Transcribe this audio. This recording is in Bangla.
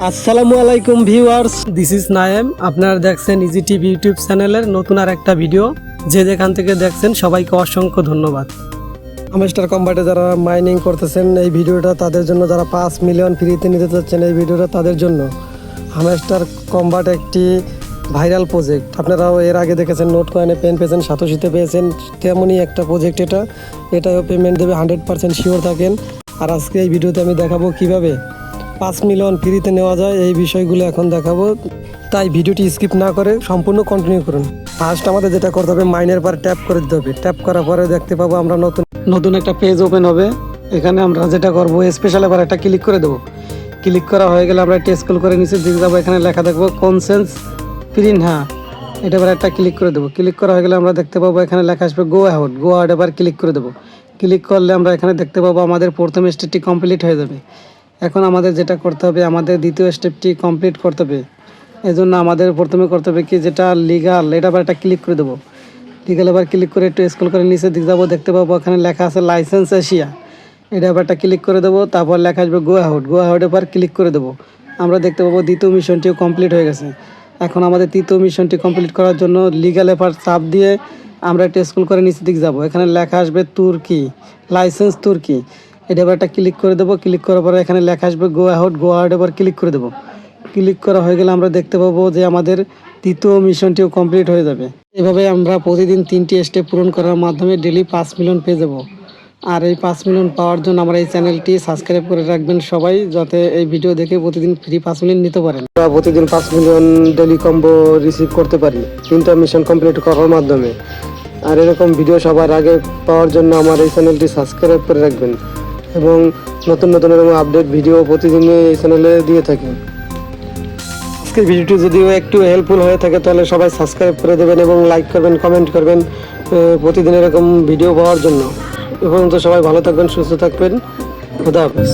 আসসালামু আলাইকুম ভিউয়ার্স, দিস ইজ নায়েম। আপনারা দেখছেন ইজি টিভি ইউটিউব চ্যানেলের নতুন আর একটা ভিডিও। যে যেখান থেকে দেখছেন সবাইকে অসংখ্য ধন্যবাদ। হামস্টার কম্বাটে যারা মাইনিং করতেছেন, এই ভিডিওটা তাদের জন্য। যারা 5 মিলিয়ন ফ্রিতে নিতে চাচ্ছেন, এই ভিডিওটা তাদের জন্য। হামস্টার কম্বাট একটি ভাইরাল প্রজেক্ট। আপনারাও এর আগে দেখেছেন, নোট কয়েনে পেন পেয়েছেন, সাতোশিতে পেয়েছেন। তেমনই একটা প্রজেক্ট এটাও পেমেন্ট দেবে, 100% শিওর থাকেন। আর আজকে এই ভিডিওতে আমি দেখাবো কিভাবে 5 মিলিয়ন ফ্রিতে নেওয়া যায়, এই বিষয়গুলো এখন দেখাবো। তাই ভিডিওটি স্কিপ না করে সম্পূর্ণ কন্টিনিউ করুন। ফার্স্ট আমাদের যেটা করতে হবে, মাইনের পর ট্যাপ করে দিতে হবে। ট্যাপ করার পরে দেখতে পাবো আমরা নতুন একটা পেজ ওপেন হবে। এখানে আমরা যেটা করবো, স্পেশাল এবার একটা ক্লিক করে দেবো। ক্লিক করা হয়ে গেলে আমরা টেস্ট কল করে নিচে দিকে যাবো। এখানে লেখা দেখবো কনসেন্স প্রিন্ট, হ্যাঁ এটা এবার একটা ক্লিক করে দেবো। ক্লিক করা হয়ে গেলে আমরা দেখতে পাবো এখানে লেখা আসবে গো আউট। এবার ক্লিক করে দেবো। ক্লিক করলে আমরা এখানে দেখতে পাবো আমাদের প্রথম স্টেপটি কমপ্লিট হয়ে যাবে। এখন আমাদের যেটা করতে হবে, আমাদের দ্বিতীয় স্টেপটি কমপ্লিট করতে হবে। এজন্য আমাদের প্রথমে করতে হবে কি, যেটা লিগাল, এটা আবার একটা ক্লিক করে দেবো। লিগাল আবার ক্লিক করে একটু স্ক্রল করে নিচে দিকে যাবো। দেখতে পাবো এখানে লেখা আছে লাইসেন্স এশিয়া, এটা আবার একটা ক্লিক করে দেবো। তারপর লেখা আসবে গো আউট এবার ক্লিক করে দেবো। আমরা দেখতে পাবো দ্বিতীয় মিশনটিও কমপ্লিট হয়ে গেছে। এখন আমাদের তৃতীয় মিশনটি কমপ্লিট করার জন্য লিগাল এবার চাপ দিয়ে আমরা একটু স্ক্রল করে নিচে দিকে যাবো। এখানে লেখা আসবে তুর্কি, লাইসেন্স তুর্কি, এটা এবার একটা ক্লিক করে দেবো। ক্লিক করার পরে এখানে লেখা আসবে গো আউট এবার ক্লিক করে দেবো। ক্লিক করা হয়ে গেলে আমরা দেখতে পাবো যে আমাদের তৃতীয় মিশনটিও কমপ্লিট হয়ে যাবে। এভাবে আমরা প্রতিদিন 3টি স্টেপ পূরণ করার মাধ্যমে ডেলি 5 মিলিয়ন পেয়ে যাবো। আর এই 5 মিলিয়ন পাওয়ার জন্য আমরা এই চ্যানেলটি সাবস্ক্রাইব করে রাখবেন সবাই, যাতে এই ভিডিও দেখে প্রতিদিন ফ্রি 5 মিলিয়ন নিতে পারেন। আমরা প্রতিদিন 5 মিলিয়ন ডেলি কম্বো রিসিভ করতে পারি 3টা মিশন কমপ্লিট করার মাধ্যমে। আর এরকম ভিডিও সবার আগে পাওয়ার জন্য আমার এই চ্যানেলটি সাবস্ক্রাইব করে রাখবেন এবং নতুন এরকম আপডেট ভিডিও প্রতিদিনই এই চ্যানেলে দিয়ে থাকি। আজকের ভিডিওটি যদিও একটু হেল্পফুল হয়ে থাকে, তাহলে সবাই সাবস্ক্রাইব করে দেবেন এবং লাইক করবেন, কমেন্ট করবেন প্রতিদিন এরকম ভিডিও পাওয়ার জন্য। এবং তো সবাই ভালো থাকবেন, সুস্থ থাকবেন। খোদা হাফেজ।